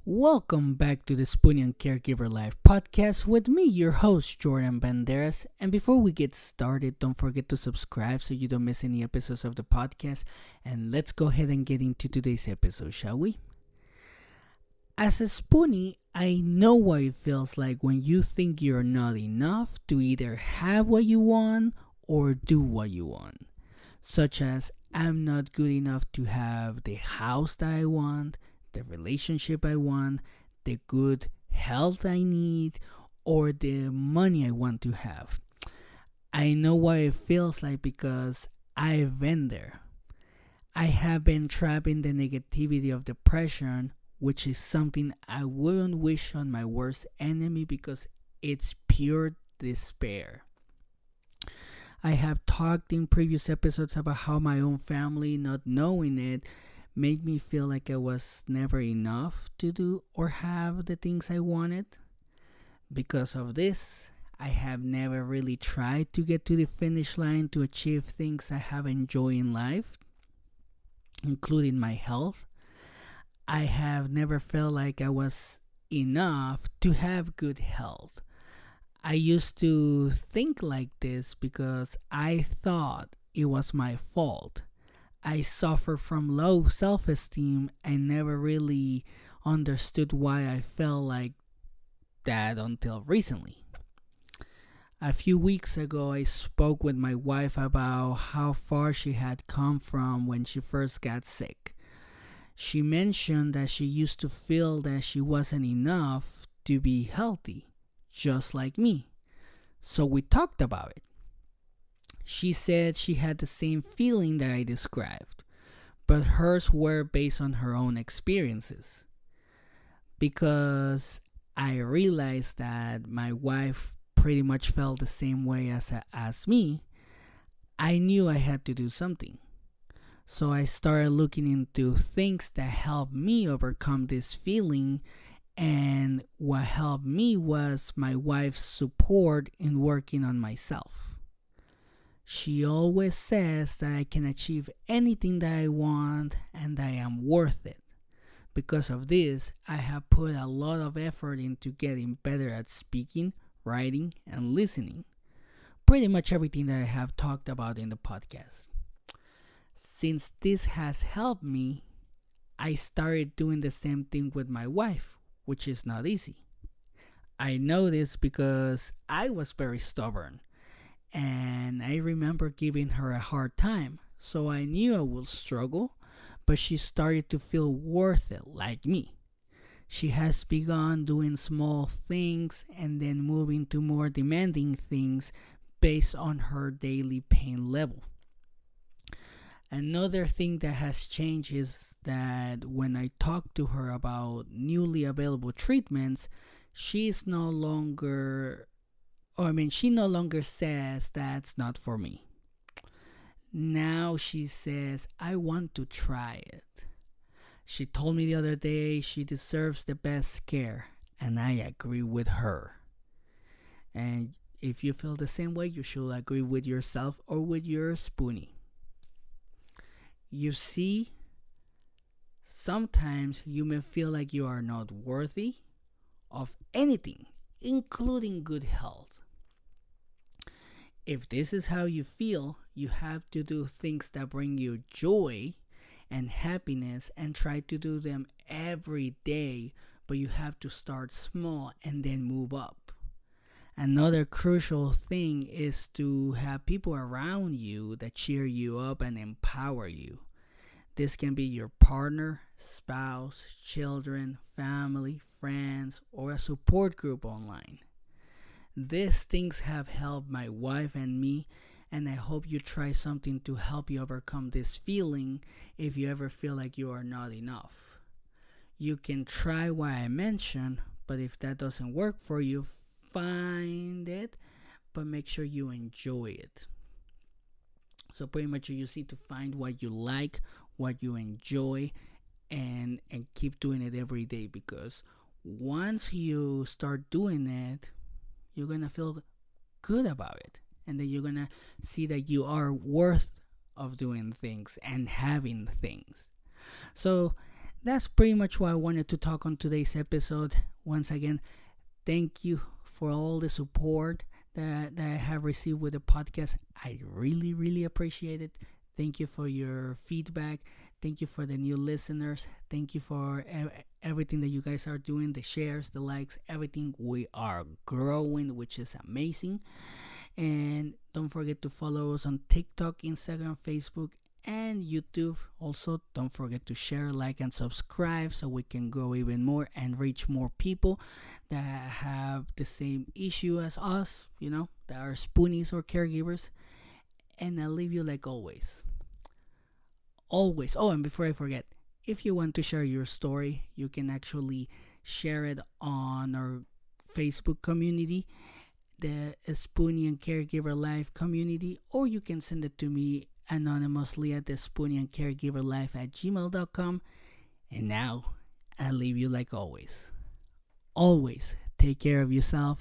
Welcome back to the Spoonie and Caregiver Live podcast with me, your host, Jordan Banderas. And before we get started, don't forget to subscribe so you don't miss any episodes of the podcast. And let's go ahead and get into today's episode, shall we? As a Spoonie, I know what it feels like when you think you're not enough to either have what you want or do what you want. Such as, I'm not good enough to have the house that I want, the relationship I want, the good health I need, or the money I want to have. I know what it feels like because I've been there. I have been trapped in the negativity of depression, which is something I wouldn't wish on my worst enemy because it's pure despair. I have talked in previous episodes about how my own family, not knowing it, made me feel like I was never enough to do or have the things I wanted. Because of this, I have never really tried to get to the finish line to achieve things I have enjoyed in life, including my health. I have never felt like I was enough to have good health. I used to think like this because I thought it was my fault. I suffer from low self-esteem and never really understood why I felt like that until recently. A few weeks ago, I spoke with my wife about how far she had come from when she first got sick. She mentioned that she used to feel that she wasn't enough to be healthy, just like me. So we talked about it. She said she had the same feeling that I described, but hers were based on her own experiences. Because I realized that my wife pretty much felt the same way as me, I knew I had to do something. So I started looking into things that helped me overcome this feeling, and what helped me was my wife's support in working on myself. She always says that I can achieve anything that I want and that I am worth it. Because of this, I have put a lot of effort into getting better at speaking, writing, and listening. Pretty much everything that I have talked about in the podcast. Since this has helped me, I started doing the same thing with my wife, which is not easy. I know this because I was very stubborn. And I remember giving her a hard time, so I knew I would struggle, but she started to feel worth it like me. She has begun doing small things and then moving to more demanding things based on her daily pain level. Another thing that has changed is that when I talk to her about newly available treatments, she's no longer she no longer says that's not for me. Now she says, I want to try it. She told me the other day she deserves the best care, and I agree with her. And if you feel the same way, you should agree with yourself or with your Spoonie. You see, sometimes you may feel like you are not worthy of anything, including good health. If this is how you feel, you have to do things that bring you joy and happiness and try to do them every day, but you have to start small and then move up. Another crucial thing is to have people around you that cheer you up and empower you. This can be your partner, spouse, children, family, friends, or a support group online. These things have helped my wife and me, and I hope you try something to help you overcome this feeling if you ever feel like you are not enough. You can try what I mentioned, but if that doesn't work for you, find it, but make sure you enjoy it. So pretty much you just need to find what you like, what you enjoy, and keep doing it every day, because once you start doing it, you're going to feel good about it. And then you're going to see that you are worth of doing things and having things. So that's pretty much what I wanted to talk on today's episode. Once again, thank you for all the support that I have received with the podcast. I really, really appreciate it. Thank you for your feedback. Thank you for the new listeners. Thank you for everything that you guys are doing, the shares, the likes, everything. We are growing, which is amazing. And don't forget to follow us on TikTok, Instagram, Facebook, and YouTube. Also, don't forget to share, like, and subscribe so we can grow even more and reach more people that have the same issue as us, that are spoonies or caregivers. And I'll leave you like always. Always. Oh, and before I forget, if you want to share your story, you can actually share it on our Facebook community, the Spoonie and Caregiver Life community, or you can send it to me anonymously at the Spoonie and Caregiver Life at gmail.com. And now, I'll leave you like always. Always take care of yourself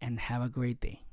and have a great day.